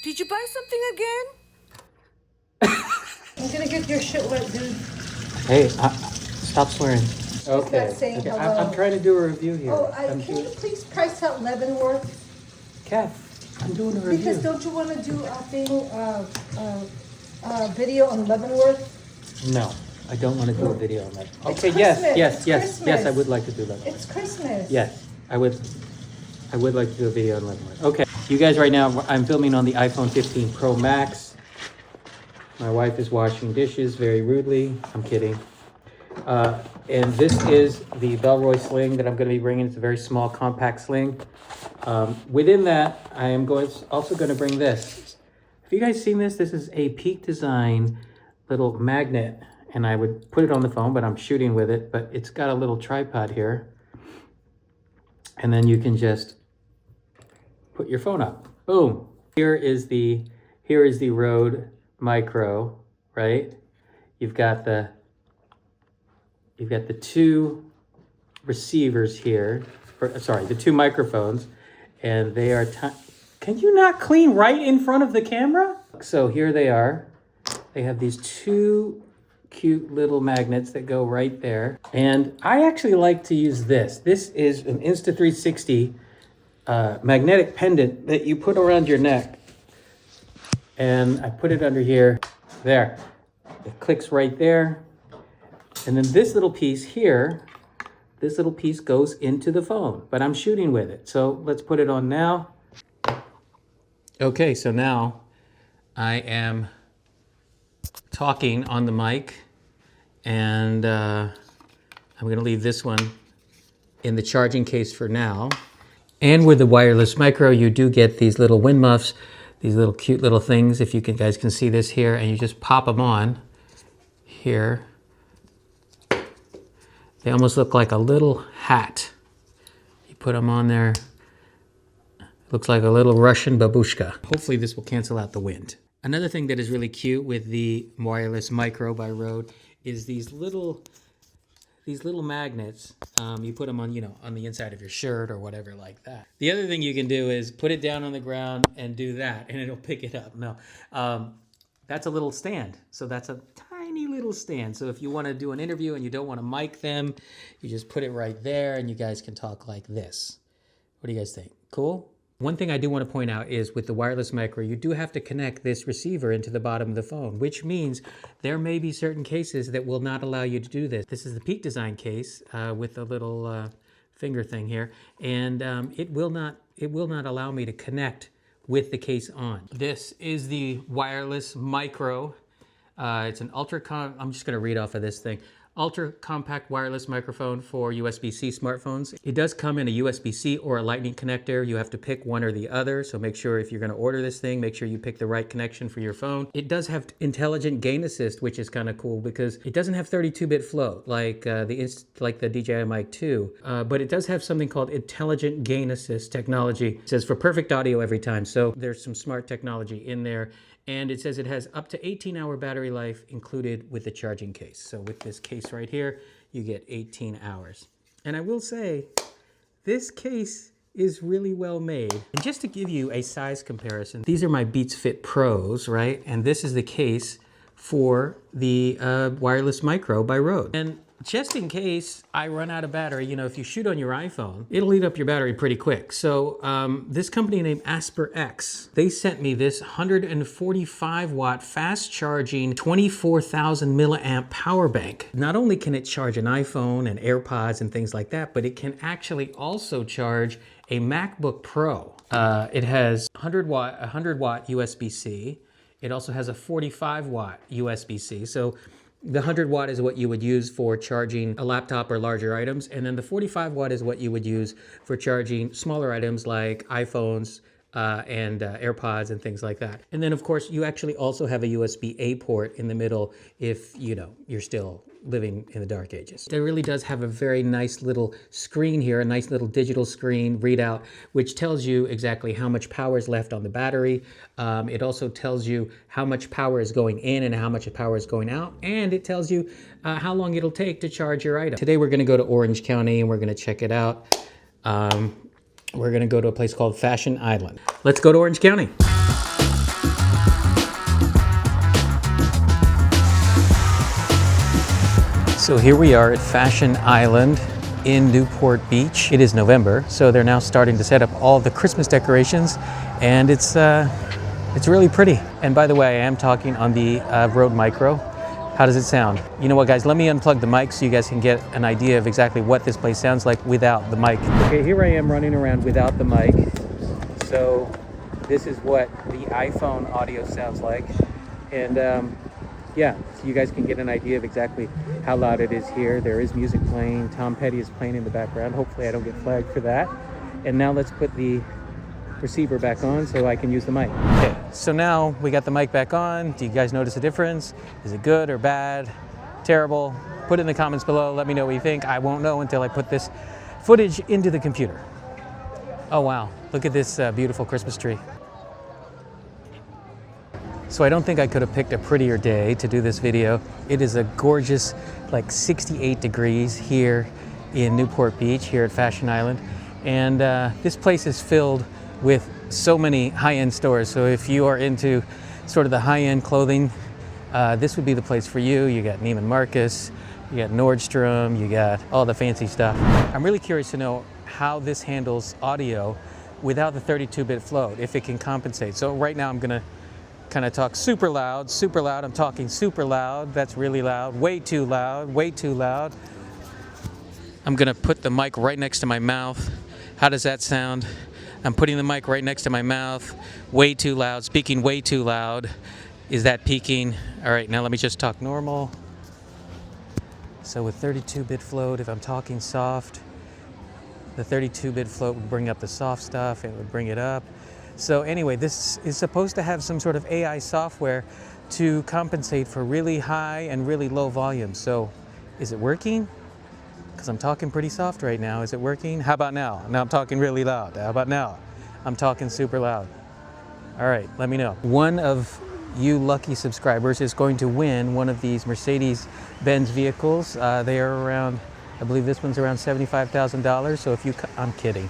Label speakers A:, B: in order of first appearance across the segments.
A: Did you buy something again?
B: I'm gonna get your shit wet, dude.
C: Hey, stop swearing. Okay.
B: Not saying
C: Okay.
B: hello.
C: I'm trying to do a review here.
B: Oh, can you please price out Leavenworth?
C: Kath, I'm doing a review.
B: Because don't you want to do a thing, video on Leavenworth?
C: No, I don't want to do a video on that.
B: It's
C: Okay. Yes.
B: Christmas.
C: Yes.
B: It's
C: Yes.
B: Christmas.
C: Yes. I would like to do that.
B: It's Christmas.
C: Yes, I would. I would like to do a video on Leavenworth. Okay. You guys, right now, I'm filming on the iPhone 15 Pro Max. My wife is washing dishes very rudely. I'm kidding. And this is the Bellroy sling that I'm going to be bringing. It's a very small, compact sling. Within that, I am also going to bring this. Have you guys seen this? This is a Peak Design little magnet. And I would put it on the phone, but I'm shooting with it. But it's got a little tripod here. And then you can just put your phone up. Boom. Here is the Rode Micro, right? You've got the two receivers here, the two microphones, and they are can you not clean right in front of the camera? So here they are. They have these two cute little magnets that go right there. And I actually like to use this. This is an Insta360 magnetic pendant that you put around your neck. And I put it under here. There. It clicks right there. And then this little piece here, this little piece goes into the phone, but I'm shooting with it. So let's put it on now. Okay, so now I am talking on the mic, and I'm gonna leave this one in the charging case for now. And with the wireless micro, you do get these little wind muffs, these little cute little things, if you guys can see this here, and you just pop them on here. They almost look like a little hat. You put them on there. Looks like a little Russian babushka. Hopefully this will cancel out the wind. Another thing that is really cute with the wireless micro by Rode is these little magnets. You put them on, on the inside of your shirt or whatever like that. The other thing you can do is put it down on the ground and do that, and it'll pick it up. No, that's a little stand. So that's a tiny little stand. So if you want to do an interview and you don't want to mic them, you just put it right there and you guys can talk like this. What do you guys think? Cool? One thing I do want to point out is with the wireless micro, you do have to connect this receiver into the bottom of the phone, which means there may be certain cases that will not allow you to do this. This is the Peak Design case with a little finger thing here, and it will not allow me to connect with the case on. This is the wireless micro. It's an I'm just gonna read off of this thing. Ultra compact wireless microphone for USB-C smartphones. It does come in a USB-C or a lightning connector. You have to pick one or the other. So make sure if you're gonna order this thing, make sure you pick the right connection for your phone. It does have intelligent gain assist, which is kind of cool because it doesn't have 32-bit float like the DJI Mic 2, but it does have something called intelligent gain assist technology. It says for perfect audio every time. So there's some smart technology in there. And it says it has up to 18-hour battery life included with the charging case. So with this case right here, you get 18 hours. And I will say, this case is really well made. And just to give you a size comparison, these are my Beats Fit Pros, right? And this is the case for the wireless micro by Rode. And just in case I run out of battery, if you shoot on your iPhone, it'll eat up your battery pretty quick. So this company named Asper X, they sent me this 145 watt fast charging 24,000 milliamp power bank. Not only can it charge an iPhone and AirPods and things like that, but it can actually also charge a MacBook Pro. It has 100 watt USB-C. It also has a 45 watt USB-C. So the 100 watt is what you would use for charging a laptop or larger items. And then the 45 watt is what you would use for charging smaller items like iPhones and AirPods and things like that. And then of course, you actually also have a USB-A port in the middle if you're still living in the dark ages. It really does have a very nice little screen here, a nice little digital screen readout, which tells you exactly how much power is left on the battery. It also tells you how much power is going in and how much power is going out. And it tells you how long it'll take to charge your item. Today, we're gonna go to Orange County and we're gonna check it out. We're gonna go to a place called Fashion Island. Let's go to Orange County. So here we are at Fashion Island in Newport Beach. It is November, so they're now starting to set up all the Christmas decorations, and it's really pretty. And by the way, I am talking on the Rode Micro. How does it sound? You know what, guys, let me unplug the mic so you guys can get an idea of exactly what this place sounds like without the mic. Okay, here I am running around without the mic. So this is what the iPhone audio sounds like. And yeah, so you guys can get an idea of exactly how loud it is here. There is music playing. Tom Petty is playing in the background. Hopefully I don't get flagged for that. And now let's put the receiver back on so I can use the mic. Okay, so now we got the mic back on. Do you guys notice a difference? Is it good or bad? Terrible? Put it in the comments below. Let me know what you think. I won't know until I put this footage into the computer. Oh wow, look at this beautiful Christmas tree. So I don't think I could have picked a prettier day to do this video. It is a gorgeous, like 68 degrees here in Newport Beach, here at Fashion Island. And this place is filled with so many high-end stores. So if you are into sort of the high-end clothing, this would be the place for you. You got Neiman Marcus, you got Nordstrom, you got all the fancy stuff. I'm really curious to know how this handles audio without the 32-bit float, if it can compensate. So right now I'm gonna kind of talk super loud, I'm talking super loud, that's really loud, way too loud, way too loud. I'm gonna put the mic right next to my mouth. How does that sound? I'm putting the mic right next to my mouth, way too loud, speaking way too loud. Is that peaking? All right, now let me just talk normal. So with 32-bit float, if I'm talking soft, the 32-bit float would bring up the soft stuff, it would bring it up. So anyway, this is supposed to have some sort of AI software to compensate for really high and really low volumes. So is it working? Because I'm talking pretty soft right now. Is it working? How about now? Now I'm talking really loud. How about now? I'm talking super loud. All right, let me know. One of you lucky subscribers is going to win one of these Mercedes-Benz vehicles. They are around, I believe this one's around $75,000. So if you, I'm kidding.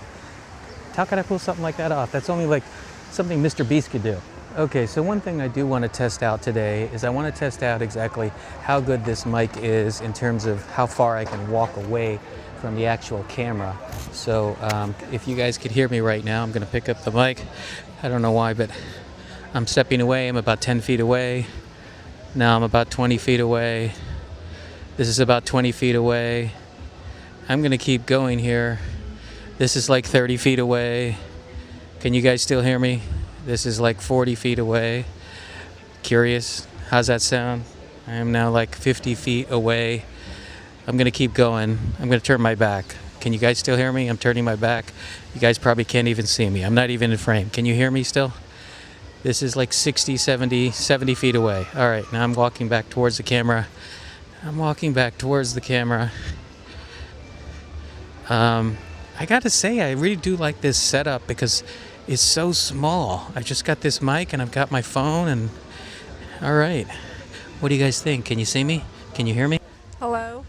C: How can I pull something like that off? That's only like something Mr. Beast could do. Okay, so one thing I do want to test out today is I want to test out exactly how good this mic is in terms of how far I can walk away from the actual camera. So if you guys could hear me right now, I'm going to pick up the mic. I don't know why, but I'm stepping away. I'm about 10 feet away. Now I'm about 20 feet away. This is about 20 feet away. I'm going to keep going here. This is like 30 feet away. Can you guys still hear me? This is like 40 feet away. Curious, how's that sound? I am now like 50 feet away. I'm gonna keep going. I'm gonna turn my back. Can you guys still hear me? I'm turning my back. You guys probably can't even see me. I'm not even in frame. Can you hear me still? This is like 60, 70 feet away. All right, now I'm walking back towards the camera. I'm walking back towards the camera. I gotta say, I really do like this setup because it's so small. I just got this mic and I've got my phone and all right. What do you guys think? Can you see me? Can you hear me?
B: Hello.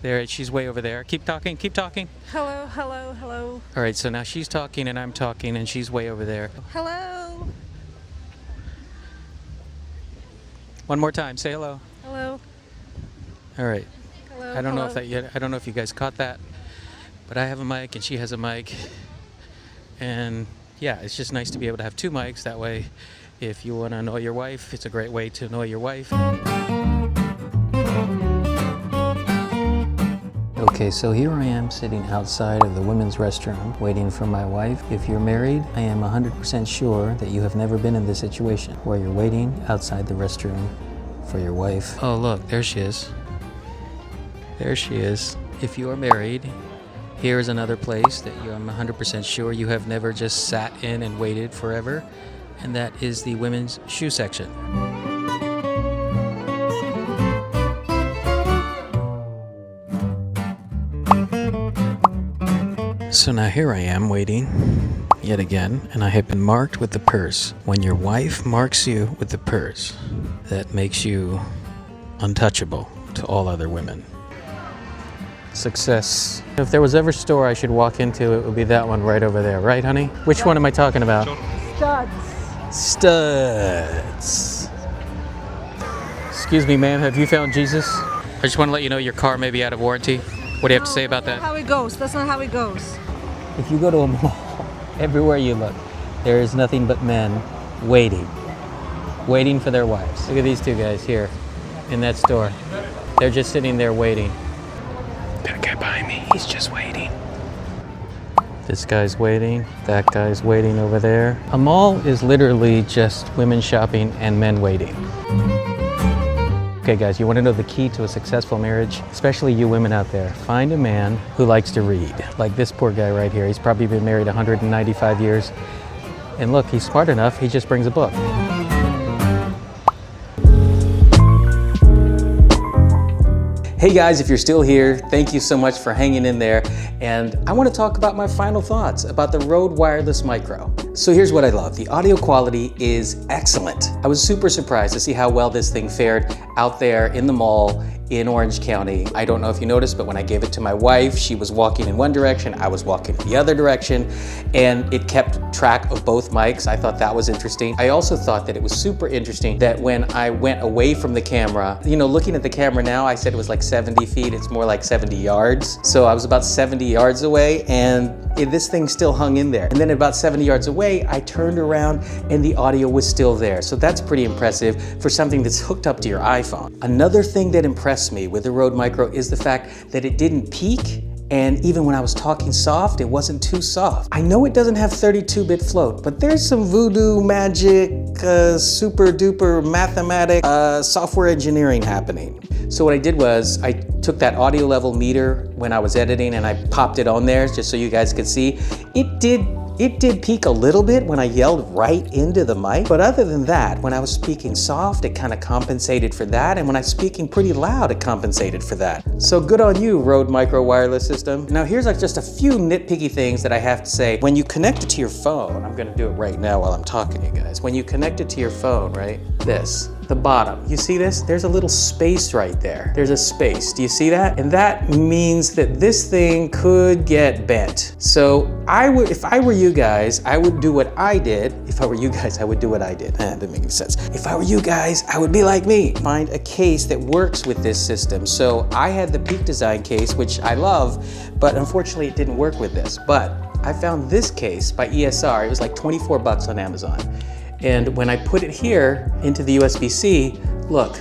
C: There, she's way over there. Keep talking, keep talking.
B: Hello, hello, hello.
C: All right, so now she's talking and I'm talking and she's way over there.
B: Hello.
C: One more time, say hello.
B: Hello.
C: All right.
B: Hello.
C: I don't know if I don't know if you guys caught that, but I have a mic and she has a mic. And yeah, it's just nice to be able to have two mics. That way, if you want to annoy your wife, it's a great way to annoy your wife. Okay, so here I am sitting outside of the women's restroom waiting for my wife. If you're married, I am 100% sure that you have never been in this situation where you're waiting outside the restroom for your wife. Oh look, there she is. There she is. If you are married, here's another place that I'm 100% sure you have never just sat in and waited forever, and that is the women's shoe section. So now here I am waiting yet again, and I have been marked with the purse. When your wife marks you with the purse, that makes you untouchable to all other women. Success. If there was ever a store I should walk into, it would be that one right over there, right, honey? Which one am I talking about?
B: Studs.
C: Studs. Excuse me, ma'am, have you found Jesus? I just want to let you know your car may be out of warranty. What do you have to say about
B: That's
C: that?
B: not how it goes. That's not how it goes.
C: If you go to a mall, everywhere you look, there is nothing but men waiting for their wives. Look at these two guys here in that store. They're just sitting there waiting. That guy behind me, he's just waiting. This guy's waiting, that guy's waiting over there. A mall is literally just women shopping and men waiting. Okay guys, you want to know the key to a successful marriage? Especially you women out there. Find a man who likes to read. Like this poor guy right here. He's probably been married 195 years. And look, he's smart enough, he just brings a book. Hey guys, if you're still here, thank you so much for hanging in there. And I want to talk about my final thoughts about the Rode Wireless Micro. So here's what I love. The audio quality is excellent. I was super surprised to see how well this thing fared out there in the mall in Orange County. I don't know if you noticed, but when I gave it to my wife, she was walking in one direction, I was walking the other direction, and it kept track of both mics. I thought that was interesting. I also thought that it was super interesting that when I went away from the camera, you know, looking at the camera now, I said it was like 70 feet, it's more like 70 yards. So I was about 70 yards away and this thing still hung in there. And then about 70 yards away, I turned around and the audio was still there. So that's pretty impressive for something that's hooked up to your iPhone. Another thing that impressed me with the Rode Micro is the fact that it didn't peak. And even when I was talking soft, it wasn't too soft. I know it doesn't have 32-bit float, but there's some voodoo magic, super duper mathematic software engineering happening. So what I did was I took that audio level meter when I was editing and I popped it on there just so you guys could see. It did peak a little bit when I yelled right into the mic, but other than that, when I was speaking soft, it kind of compensated for that, and when I was speaking pretty loud, it compensated for that. So good on you, Rode Micro Wireless System. Now here's like just a few nitpicky things that I have to say. When you connect it to your phone, I'm gonna do it right now while I'm talking to you guys. When you connect it to your phone, right, the bottom, you see this? There's a little space right there. There's a space, do you see that? And that means that this thing could get bent. So if I were you guys, I would do what I did. If I were you guys, I would do what I did. That didn't make any sense. If I were you guys, I would be like me. Find a case that works with this system. So I had the Peak Design case, which I love, but unfortunately it didn't work with this. But I found this case by ESR. It was like 24 bucks on Amazon. And when I put it here into the USB-C, look,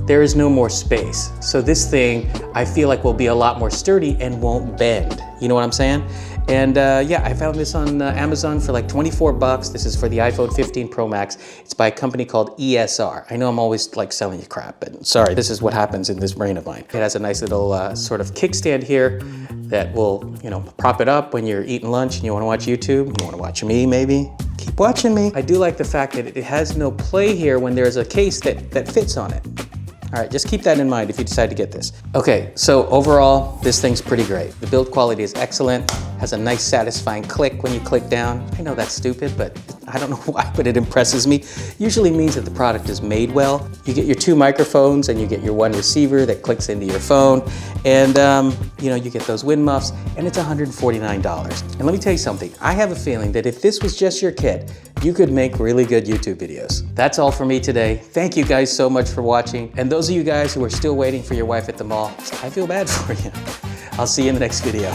C: there is no more space. So this thing, I feel like will be a lot more sturdy and won't bend. You know what I'm saying? And yeah, I found this on Amazon for like 24 bucks. This is for the iPhone 15 Pro Max. It's by a company called ESR. I know I'm always like selling you crap, but sorry, this is what happens in this brain of mine. It has a nice little sort of kickstand here that will, you know, prop it up when you're eating lunch and you wanna watch YouTube, you wanna watch me maybe. Keep watching me. I do like the fact that it has no play here when there's a case that fits on it. All right, just keep that in mind if you decide to get this. Okay, so overall, this thing's pretty great. The build quality is excellent, has a nice satisfying click when you click down. I know that's stupid, but I don't know why, but it impresses me. Usually means that the product is made well. You get your two microphones and you get your one receiver that clicks into your phone. And you know, you get those wind muffs and it's $149. And let me tell you something, I have a feeling that if this was just your kit, you could make really good YouTube videos. That's all for me today. Thank you guys so much for watching. And those of you guys who are still waiting for your wife at the mall, I feel bad for you. I'll see you in the next video.